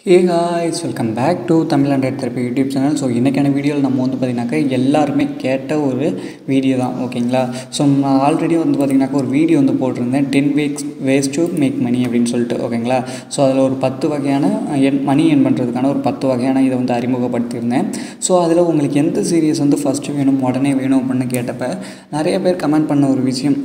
Hey guys, welcome back to Tamil and Therapy YouTube channel. So இன்னைக்கான வீடியோவில் நம்ம வந்து பார்த்தீங்கன்னாக்கா எல்லாருமே கேட்ட ஒரு வீடியோ தான் ஓகேங்களா. ஸோ நான் ஆல்ரெடி வந்து பார்த்தீங்கன்னாக்கா ஒரு வீடியோ வந்து போட்டிருந்தேன் 10 ways to make money அப்படின்னு சொல்லிட்டு ஓகேங்களா. ஸோ அதில் ஒரு 10 வகையான மணி ஏர்ன் பண்ணுறதுக்கான ஒரு 10 வகையான இதை வந்து அறிமுகப்படுத்தியிருந்தேன். ஸோ அதில் உங்களுக்கு எந்த சீரியஸ் வந்து ஃபஸ்ட்டு வேணும் உடனே வேணும் அப்படின்னு கேட்டப்ப நிறைய பேர் கமெண்ட் பண்ண ஒரு விஷயம்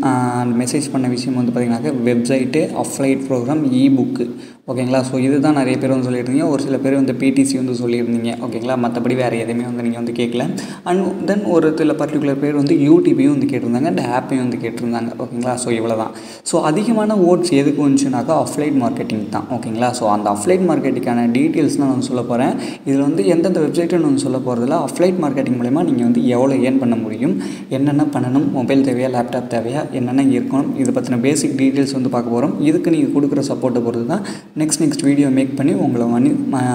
மெசேஜ் பண்ண விஷயம் வந்து பார்த்தீங்கன்னாக்கா வெப்சைட்டு, அஃப்லைட் ப்ரோக்ராம், இபுக்கு ஓகேங்களா. ஸோ இதுதான் நிறைய பேர் வந்து சொல்லியிருந்தீங்க. ஒரு சில பேர் வந்து பிடிசி வந்து சொல்லியிருந்தீங்க ஓகேங்களா. மற்றபடி வேறு எதுவுமே வந்து நீங்கள் வந்து கேட்கல. அண்ட் தென் ஒரு சில பர்டிகுலர் பேர் வந்து யூடியூப்பையும் வந்து கேட்டிருந்தாங்க, அண்ட் ஆப்பையும் வந்து கேட்டிருந்தாங்க ஓகேங்களா. ஸோ இவ்வளோ தான். ஸோ அதிகமான ஓட்ஸ் எதுக்கு வந்துச்சுனாக்கா அஃப்லைட் மார்க்கெட்டிங் தான் ஓகேங்களா. ஸோ அந்த அஃப்லைட் மார்க்கெட்டிங்கான டீட்டெயில்ஸ் நான் சொல்ல போகிறேன். இதில் வந்து எந்தெந்த வெப்சைட்டுன்னு வந்து சொல்ல போகிறதில்ல. அஃப்லைட் மார்க்கெட்டிங் மூலமா நீங்கள் வந்து எவ்வளோ ஏர்ன் பண்ண முடியும், என்னென்ன பண்ணணும், மொபைல் தேவையா, லேப்டாப் தேவையா, என்னென்ன இருக்கணும், இதை பற்றின பேசிக் டீட்டெயில்ஸ் வந்து பார்க்க போகிறோம். இதுக்கு நீங்கள் கொடுக்குற சப்போர்ட்டை பொறுத்து தான் நெக்ஸ்ட் வீடியோ மேக் பண்ணி உங்களை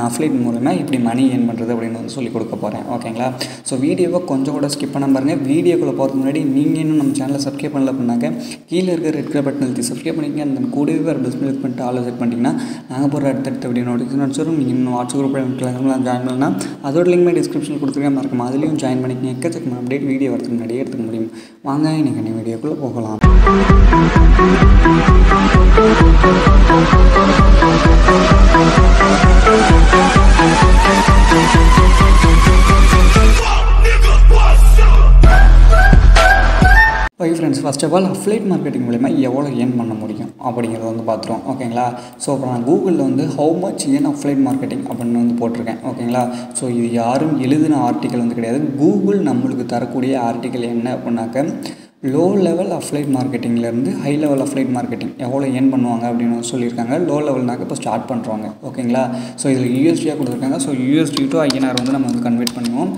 அஃப்லைட் மூலமாக இப்படி மணி ஏர்ன் பண்ணுறது அப்படின்னு வந்து சொல்லி கொடுக்க போகிறேன் ஓகேங்களா. ஸோ வீடியோவை கொஞ்சம் கூட ஸ்கிப் பண்ண பாருங்கள். வீடியோக்குள்ளே போகிறதுக்கு முன்னாடி நீங்கள் இன்னும் நம்ம சேனலை சப்ஸ்கிரைப் பண்ணல பண்ணாங்க கீழே இருக்க ரெட் கலர் பட்டன் அழுத்தி சப்ஸ்கிரைப் பண்ணிக்கங்க. அந்த கூடவே ஒரு பெல் கிளிக் பண்ணிட்டு ஆல் செட் பண்ணிட்டீங்கன்னா நாங்கள் போகிற அடுத்தடுத்த வீடியோ நோட்டிஃபிகேஷன் வரும். நீங்கள் இன்னும் வாட்ஸ்அப் குரூப்பில் ஜாயின் பண்ணலாம். அதோட லிங்க் டிஸ்கிரிப்ஷன் கொடுத்துருக்கேன், மறக்காம அதுலேயும் ஜாயின் பண்ணிக்கங்க. எக்கச்சக்கமான அப்டேட் வீடியோ வரதுக்கு முன்னாடியே எடுத்துக்க முடியும். வாங்க நீங்கள் வீடியோக்குள்ளே போகலாம். Okay friends, first of all affiliate marketing மூலமா எவ்வளோ ஏர்ன் பண்ண முடியும் அப்படிங்கிறத வந்து பார்த்துருவோம் ஓகேங்களா. ஸோ இப்போ நான் கூகுளில் வந்து how much earn affiliate marketing அப்படின்னு வந்து போட்டிருக்கேன் ஓகேங்களா. ஸோ இது யாரும் எழுதின ஆர்டிக்கல் வந்து கிடையாது. கூகுள் நம்மளுக்கு தரக்கூடிய ஆர்டிக்கல் என்ன அப்படின்னாக்க லோ லெவல் அஃப்லைட் மார்க்கெட்டிங்லேருந்து ஹை லெவல் அஃப்லைட் மார்க்கெட்டிங் எவ்வளோ ஏர்ன் பண்ணுவாங்க அப்படின்னு சொல்லியிருக்காங்க. லோ லெவல்னாக்க இப்போ ஸ்டார்ட் பண்ணுறவங்க ஓகேங்களா. ஸோ இதில் யூஎஸ்டியாக கொடுத்துருக்காங்க. ஸோ யூஎஸ்டி டு ஐஎன்ஆர் வந்து நம்ம வந்து கன்வெர்ட் பண்ணுவோம்.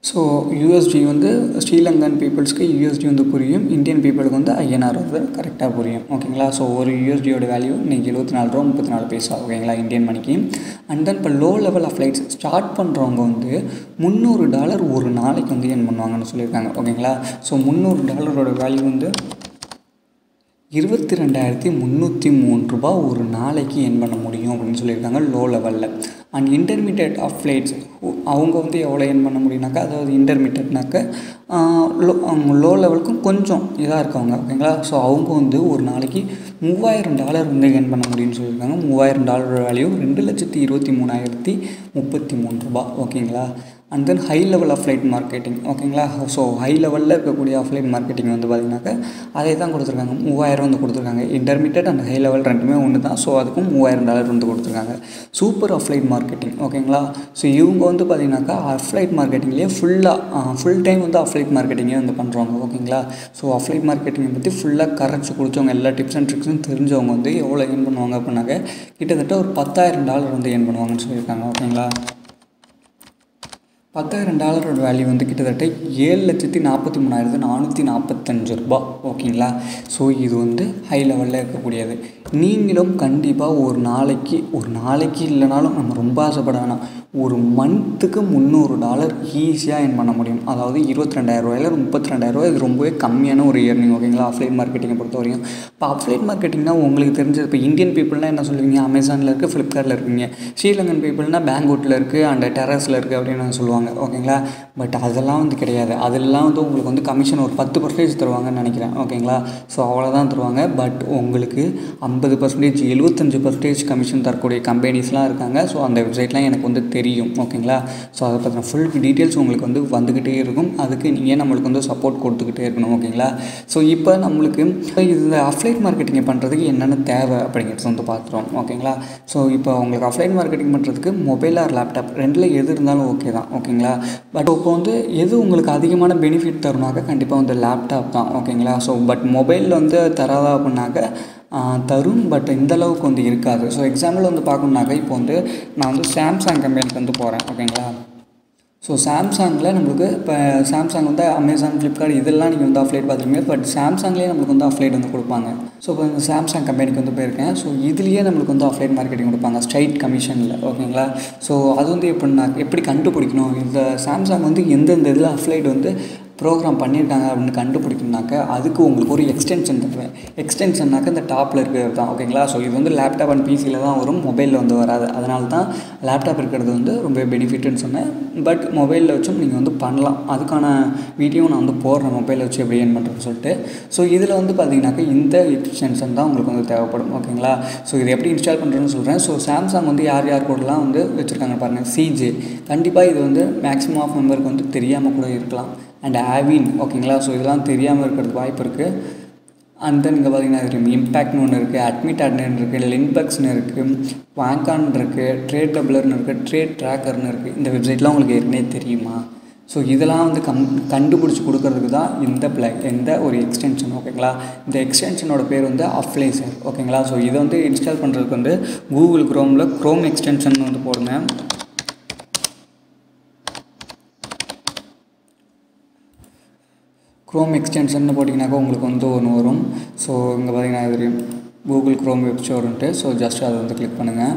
ஸோ யூஎஸ்டி வந்து ஸ்ரீலங்கன் பீப்புள்ஸ்க்கு யூஎஸ்டி வந்து புரியும், இந்தியன் பீப்புளுக்கு வந்து ஐஎன்ஆர் வந்து கரெக்டாக புரியும் ஓகேங்களா. ஸோ ஒரு யூஎஸ்டியோட வேல்யூ இன்றைக்கி 74 ரூபா 34 பைசா ஓகேங்களா இந்தியன் மணிக்கு. அண்ட் தென் இப்போ low level of flights start பண்ணுறவங்க வந்து $300 ஒரு நாளைக்கு வந்து ஏர்ன் பண்ணுவாங்கன்னு சொல்லியிருக்காங்க ஓகேங்களா. ஸோ $300 வேல்யூ வந்து 22,303 ரூபா ஒரு நாளைக்கு ஏர்ன் பண்ண முடியும் அப்படின்னு சொல்லியிருக்காங்க லோ லெவலில். அண்ட் இன்டர்மீடியட் ஆஃப் ஃப்ளைட்ஸ் அவங்க வந்து எவ்வளோ ஏர்ன் பண்ண முடியும்னாக்கா, அதாவது இன்டர்மீடியட்னாக்க லோ லெவலுக்கும் கொஞ்சம் இதாக இருக்கவங்க ஓகேங்களா. ஸோ அவங்க வந்து ஒரு நாளைக்கு $3,000 வந்து ஏர்ன் பண்ண முடியும்னு சொல்லியிருக்காங்க. $3,000 வேல்யூ 2,23,033 ரூபா ஓகேங்களா. And then high level affiliate marketing ஓகேங்களா. ஸோ ஹை லெவலில் இருக்கக்கூடிய அஃப்லைட் மார்க்கெட்டிங் வந்து பார்த்திங்கனாக்கா அதே தான் கொடுத்துருக்காங்க. 3,000 வந்து கொடுத்துருக்காங்க. இன்டர்மீடியட் அண்ட் ஹை லெவல் ரெண்டுமே ஒன்று தான். ஸோ அதுக்கும் $3,000 வந்து கொடுத்துருக்காங்க. சூப்பர் அஃப்லைட் மார்க்கெட்டிங் ஓகேங்களா. ஸோ இவங்க வந்து பார்த்திங்கனாக்கா அஃப்லைட் மார்க்கெட்டிங்லேயே ஃபுல் டைம் வந்து அஃப்லைட் மார்க்கெட்டிங்கே வந்து பண்ணுறவங்க ஓகேங்களா. ஸோ அஃப்லைட் மார்க்கெட்டிங்கை பற்றி ஃபுல்லாக கரைச்சி குடித்தவங்க, எல்லா டிப்ஸ் அண்ட் ட்ரிக்ஸும் தெரிஞ்சவங்க வந்து எவ்வளோ ஏர்ன் பண்ணுவாங்க அப்படின்னாக்க கிட்டத்தட்ட ஒரு $10,000 வந்து ஏர்ன் பண்ணுவாங்கன்னு சொல்லியிருக்காங்க ஓகேங்களா. $10,000 வேல்யூ வந்து கிட்டத்தட்ட 7,43,445 ரூபா ஓகேங்களா. ஸோ இது வந்து ஹை லெவலில் இருக்கக்கூடியது. நீங்களும் கண்டிப்பாக ஒரு நாளைக்கு இல்லைனாலும் நம்ம ரொம்ப ஆசைப்பட வேணாம், ஒரு மந்த்துக்கு $300 ஈஸியாக ஏர்ன் பண்ண முடியும். அதாவது 22,000 32,000 இது ரொம்பவே கம்மியான ஒரு இயர்னிங் ஓகேங்களா அஃப்லைட் மார்க்கெட்டிங்கை பொறுத்த வரைக்கும். இப்போ அஃப்லைட் மார்க்கெட்டிங்னா உங்களுக்கு தெரிஞ்சது, இப்போ இந்தியன் பீப்புள்னால் என்ன சொல்லுவீங்க, அமேசானில் இருக்குது, ஃப்ளிப்கார்ட்டில் இருக்கீங்க. ஸ்ரீலங்கன் பீப்புள்னால் பேங்கூட்டில் இருக்குது அண்ட் டெரஸில் இருக்குது அப்படின்னு சொல்லுவாங்க ஓகேங்களா. பட் அதெல்லாம் வந்து கிடையாது. அதெல்லாம் வந்து உங்களுக்கு வந்து கமிஷன் ஒரு 10% தருவாங்கன்னு நினைக்கிறேன் ஓகேங்களா. ஸோ அவ்வளோதான் தருவாங்க. பட் உங்களுக்கு 50% 75% கமிஷன் தரக்கூடிய கம்பெனிஸ்லாம் இருக்காங்க. ஸோ அந்த வெப்சைட்லாம் எனக்கு வந்து தெரியும் ஓகேங்களா. ஸோ அதை பற்றின ஃபுல் டீட்டெயில்ஸ் உங்களுக்கு வந்து வந்துக்கிட்டே இருக்கும். அதுக்கு நீங்கள் நம்மளுக்கு வந்து சப்போர்ட் கொடுத்துக்கிட்டே இருக்கணும் ஓகேங்களா. ஸோ இப்போ நம்மளுக்கு இந்த அஃப்லைட் மார்க்கெட்டிங்கை பண்ணுறதுக்கு என்னென்ன தேவை அப்படிங்கிறது வந்து பார்த்துருவோம் ஓகேங்களா. ஸோ இப்போ உங்களுக்கு அஃப்லைட் மார்க்கெட்டிங் பண்ணுறதுக்கு மொபைல் ஆர் லேப்டாப் ரெண்டில் எது இருந்தாலும் ஓகே தான் ஓகேங்களா. பட் இப்போ வந்து எது உங்களுக்கு அதிகமான பெனிஃபிட் தருனாக்க கண்டிப்பாக வந்து லேப்டாப் தான் ஓகேங்களா. ஸோ பட் மொபைலில் வந்து தராதா அப்படின்னாக்க தரும், பட் இந்தளவுக்கு வந்து இருக்காது. ஸோ எக்ஸாம்பிள் வந்து பார்க்கணுன்னாக்க இப்போ வந்து நான் வந்து சாம்சங் கம்பெனிக்கு வந்து போகிறேன் ஓகேங்களா. ஸோ சாம்சங்கில் நம்மளுக்கு இப்போ சாம்சங் வந்து அமேசான், ஃப்ளிப்கார்ட் இதெல்லாம் நீங்கள் வந்து அஃப்லைட் பார்த்துருங்க. பட் சாம்சங்லேயே நம்மளுக்கு வந்து அஃப்லைட் வந்து கொடுப்பாங்க. ஸோ இப்போ இந்த சாம்சங் கம்பெனிக்கு வந்து போயிருக்கேன். ஸோ இதுலேயே நம்மளுக்கு வந்து அஃப்லைட் மார்க்கெட்டிங் கொடுப்பாங்க ஸ்ட்ரைட் கமிஷனில் ஓகேங்களா. ஸோ அது வந்து எப்படி கண்டுபிடிக்கணும், இந்த சாம்சங் வந்து எந்தெந்த இதில் அஃப்லைட் வந்து ப்ரோக்ராம் பண்ணியிருக்காங்க அப்படின்னு கண்டுபிடிக்கணுனாக்க அதுக்கு உங்களுக்கு ஒரு எக்ஸ்டென்ஷன் தேவை. எக்ஸ்டென்ஷன்னாக்க இந்த டாப்பில் இருக்கிறது தான். ஓகேங்களா? ஸோ இது வந்து லேப்டாப் அண்ட் பிசியில் தான் வரும், மொபைலில் வந்து வராது. அதனால தான் லேப்டாப் இருக்கிறது வந்து ரொம்ப பெனிஃபிட்டுன்னு சொன்னேன். பட் மொபைலில் வச்சும் நீங்கள் வந்து பண்ணலாம். அதுக்கான வீடியோ நான் வந்து போடுறேன், மொபைலில் வச்சு எப்படி ஏர்ன் பண்ணுறதுன்னு சொல்லிட்டு. ஸோ இதில் வந்து பார்த்தீங்கன்னாக்கா இந்த எக்ஸ்டென்ஷன் தான் உங்களுக்கு வந்து தேவைப்படும். ஓகேங்களா? ஸோ இது எப்படி இன்ஸ்டால் பண்ணுறதுன்னு சொல்கிறேன். ஸோ சாம்சங் வந்து யார் யார் கூடலாம் வந்து வச்சுருக்காங்க பாருங்கள். சிஜே கண்டிப்பாக இது வந்து மேக்ஸிமம் ஆஃப் மெம்பருக்கு வந்து தெரியாமல் கூட இருக்கலாம். அண்ட் ஆவின், ஓகேங்களா? ஸோ இதெல்லாம் தெரியாமல் இருக்கிறதுக்கு வாய்ப்பு இருக்குது. அண்ட் தென் இங்கே பார்த்தீங்கன்னா தெரியும் இம்பேக்ட்னு ஒன்று இருக்குது, அட்மிட் ஆட்னு இருக்குது, லின்பக்ஸ்னு இருக்குது, வாங்கான் இருக்குது, ட்ரேட் டபுளர்னு இருக்குது, ட்ரேட் ட்ராக்கர்னு இருக்குது. இந்த வெப்சைட்லாம் உங்களுக்கு ஏற்கனவே தெரியுமா? ஸோ இதெல்லாம் வந்து கண்டுபிடிச்சி கொடுக்கறதுக்கு தான் இந்த ஒரு எக்ஸ்டென்ஷன். ஓகேங்களா? இந்த எக்ஸ்டென்ஷனோட பேர் வந்து அஃப்லேசர். ஓகேங்களா? ஸோ இதை வந்து இன்ஸ்டால் பண்ணுறதுக்கு வந்து கூகுள் க்ரோமில் க்ரோம் எக்ஸ்டென்ஷன் வந்து போடுங்க. க்ரோம் எக்ஸ்டென்ஷன் போட்டிங்கனாக்கா உங்களுக்கு வந்து ஒன்று வரும். ஸோ இங்கே பார்த்தீங்கன்னா தெரியும் கூகுள் க்ரோம் வெப் ஸ்டோர்ன்ட்டு. ஸோ ஜஸ்ட் அதை வந்து கிளிக் பண்ணுங்கள்.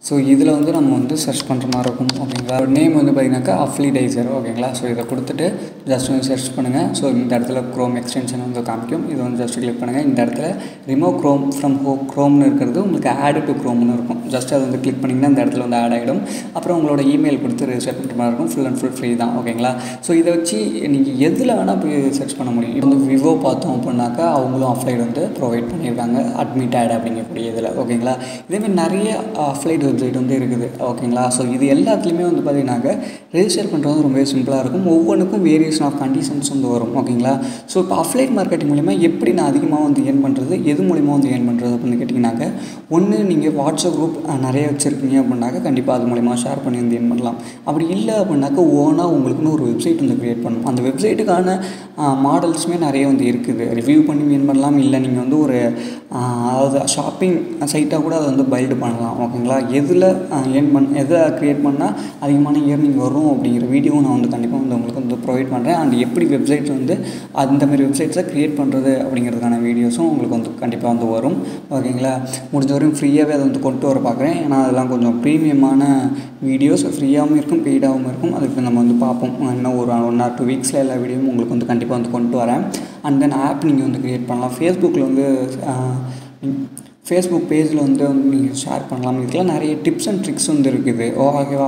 ஸோ இதில் வந்து நம்ம வந்து சர்ச் பண்ணுற மாதிரி இருக்கும். ஓகேங்களா? நேம் வந்து பார்த்தீங்கன்னாக்கா அஃப்லிடைசர். ஓகேங்களா? ஸோ இதை கொடுத்துட்டு ஜஸ்ட் வந்து சர்ச் பண்ணுங்கள். ஸோ இந்த இடத்துல க்ரோம் எக்ஸ்டென்ஷன் வந்து காமிக்கும். இது வந்து ஜஸ்ட் கிளிக் பண்ணுங்கள். இந்த இடத்துல ரிமூவ் க்ரோம் ஃப்ரம் க்ரோம்னு இருக்கிறது உங்களுக்கு ஆட் டு க்ரோம்னு இருக்கும். ஜஸ்ட் அதை வந்து கிளிக் பண்ணிங்கன்னா இந்த இடத்துல வந்து ஆட் ஆகிடும். அப்புறம் உங்களோட இமெயில் கொடுத்து ரெஜிஸ்டர் பண்ணுற மாதிரி இருக்கும். ஃபுல் அண்ட் ஃபுல் ஃப்ரீ தான். ஓகேங்களா? ஸோ இதை வச்சு நீங்கள் எதில் வேணால் போய் சர்ச் பண்ண முடியும். இப்போ வந்து விவோ பார்த்தோம் அப்படின்னாக்கா அவங்களும் அஃப்லைட் வந்து ப்ரொவைட் பண்ணியிருக்காங்க, அட்மிட் ஆட் அப்படிங்கக்கூடிய இதில். ஓகேங்களா? இதேமாதிரி நிறைய அஃப்லைட் வெப்சைட் வந்து இருக்குது. ஓகேங்களா? ஸோ இது எல்லாத்துலேயுமே வந்து பார்த்தீங்கன்னாக்க ரெஜிஸ்டர் பண்ணுறது ரொம்பவே சிம்பிளாக இருக்கும். ஒவ்வொன்றுக்கும் வேரியேஷன் ஆஃப் கண்டிஷன்ஸ் வந்து வரும். ஓகேங்களா? ஸோ இப்போ அஃப்லைட் மார்க்கெட்டிங் மூலிமா எப்படி நான் அதிகமாக வந்து ஏர்ன் பண்ணுறது, எது மூலிமா வந்து ஏர்ன் பண்ணுறது அப்படின்னு கேட்டிங்கனாக்க, ஒன்று நீங்கள் வாட்ஸ்அப் குரூப் நிறைய வச்சுருக்கீங்க அப்படின்னாக்கா கண்டிப்பாக அது மூலிமா ஷேர் பண்ணி வந்து ஏர்ன் பண்ணலாம். அப்படி இல்லை அப்படின்னாக்கா ஓனாக உங்களுக்குன்னு ஒரு வெப்சைட் வந்து க்ரியேட் பண்ணணும். அந்த வெப்சைட்டுக்கான மாடல்ஸுமே நிறைய வந்து இருக்குது. ரிவ்யூ பண்ணி ஏர்ன் பண்ணலாம். இல்லை நீங்கள் வந்து ஒரு அதாவது ஷாப்பிங் சைட்டாக கூட அதை வந்து பைல்டு பண்ணலாம். ஓகேங்களா? எதில் எதை க்ரியேட் பண்ணால் அதிகமான இயர்னிங் வரும் அப்படிங்கிற வீடியோ நான் வந்து கண்டிப்பாக வந்து உங்களுக்கு வந்து ப்ரொவைட் பண்ணுறேன். அண்ட் எப்படி வெப்சைட்ஸ் வந்து அந்தமாதிரி வெப்சைட்ஸை க்ரியேட் பண்ணுறது அப்படிங்கிறதுக்கான வீடியோஸும் உங்களுக்கு வந்து கண்டிப்பாக வந்து வரும். ஓகேங்களா? முடிஞ்ச வரையும் ஃப்ரீயாகவே அதை வந்து கொண்டு வர பார்க்குறேன். ஏன்னா அதெல்லாம் கொஞ்சம் ப்ரீமியமான வீடியோஸ், ஃப்ரீயாகவும் இருக்கும், பெய்டாகவும் இருக்கும். அதுக்கு நம்ம வந்து பார்ப்போம். இன்னும் ஒரு 1 or 2 வீக்ஸில் எல்லா வீடியோவும் உங்களுக்கு வந்து கண்டிப்பாக வந்து கொண்டு வரேன். அண்ட் தென் ஆப் நீங்கள் வந்து க்ரியேட் பண்ணலாம். ஃபேஸ்புக்கில் வந்து ஃபேஸ்புக் பேஜில் வந்து நீங்கள் ஷேர் பண்ணலாம். இதுக்கெல்லாம் நிறைய டிப்ஸ் அண்ட் ட்ரிக்ஸ் வந்து இருக்குது.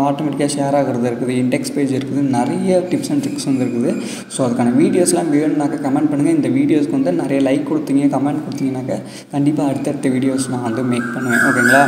ஆட்டோமேட்டிக்காக ஷேர் ஆகிறது இருக்குது, இண்டெக்ஸ் பேஜ் இருக்குது, நிறைய டிப்ஸ் அண்ட் ட்ரிக்ஸ் வந்து இருக்குது. ஸோ அதுக்கான வீடியோஸ்லாம் வேணும்னாக்கா கமெண்ட் பண்ணுங்கள். இந்த வீடியோஸ்க்கு வந்து நிறைய லைக் கொடுத்தீங்க, கமெண்ட் கொடுத்தீங்கன்னாக்கா கண்டிப்பாக அடுத்தடுத்த வீடியோஸ் நான் வந்து மேக் பண்ணுவேன். ஓகேங்களா?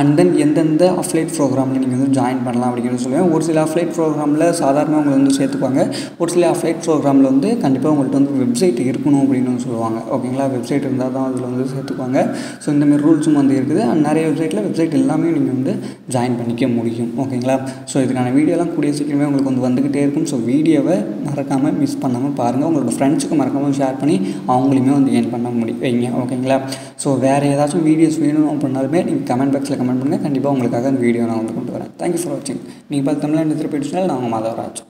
அண்ட் தென் எந்தெந்த அஃப்லைட் ப்ரோக்ராமில் நீங்கள் வந்து ஜாயின் பண்ணலாம் அப்படிங்கிறது சொல்லுவேன். ஒரு சில அஃப்லைட் ப்ரோக்ராமில் சாதாரணமாக உங்களை வந்து சேர்த்துப்பாங்க. ஒரு சில அஃப்லைட் ப்ரோக்ராமில் வந்து கண்டிப்பாக உங்கள்கிட்ட வந்து வெப்சைட் இருக்கணும் அப்படின்னு சொல்லுவாங்க. ஓகேங்களா? வெப்சைட் இருந்தால் தான் அதில் வந்து சேர்த்துப்பாங்க. ஸோ இந்த ரூல்ஸும் வந்து இருக்குது. அண்ட் நிறைய வெப்சைட் எல்லாமே நீங்கள் வந்து ஜாயின் பண்ணிக்க முடியும். ஓகேங்களா? ஸோ இதுக்கான வீடியோலாம் கூடிய சீக்கிரமே உங்களுக்கு வந்து வந்துக்கிட்டே இருக்கும். ஸோ வீடியோவை மறக்காமல் மிஸ் பண்ணாமல் பாருங்கள். உங்களோட ஃப்ரெண்ட்ஸுக்கு மறக்காமல் ஷேர் பண்ணி அவங்களையுமே வந்து ஏர்ன் பண்ண வைங்க. ஓகேங்களா? ஸோ வேறு ஏதாச்சும் வீடியோஸ் வேணும் அப்படின்னாலுமே நீங்கள் கமெண்ட் பாக்ஸில் கமெண்ட் பண்ணுங்கள். கண்டிப்பாக உங்களுக்காக அந்த வீடியோ நான் வந்து கொண்டு வரேன். தேங்க்யூ ஃபார் வாட்சிங். நீங்கள் பார்த்து தமிழ்நாடு திருப்பி நான் உங்கள் மாதவராஜ்.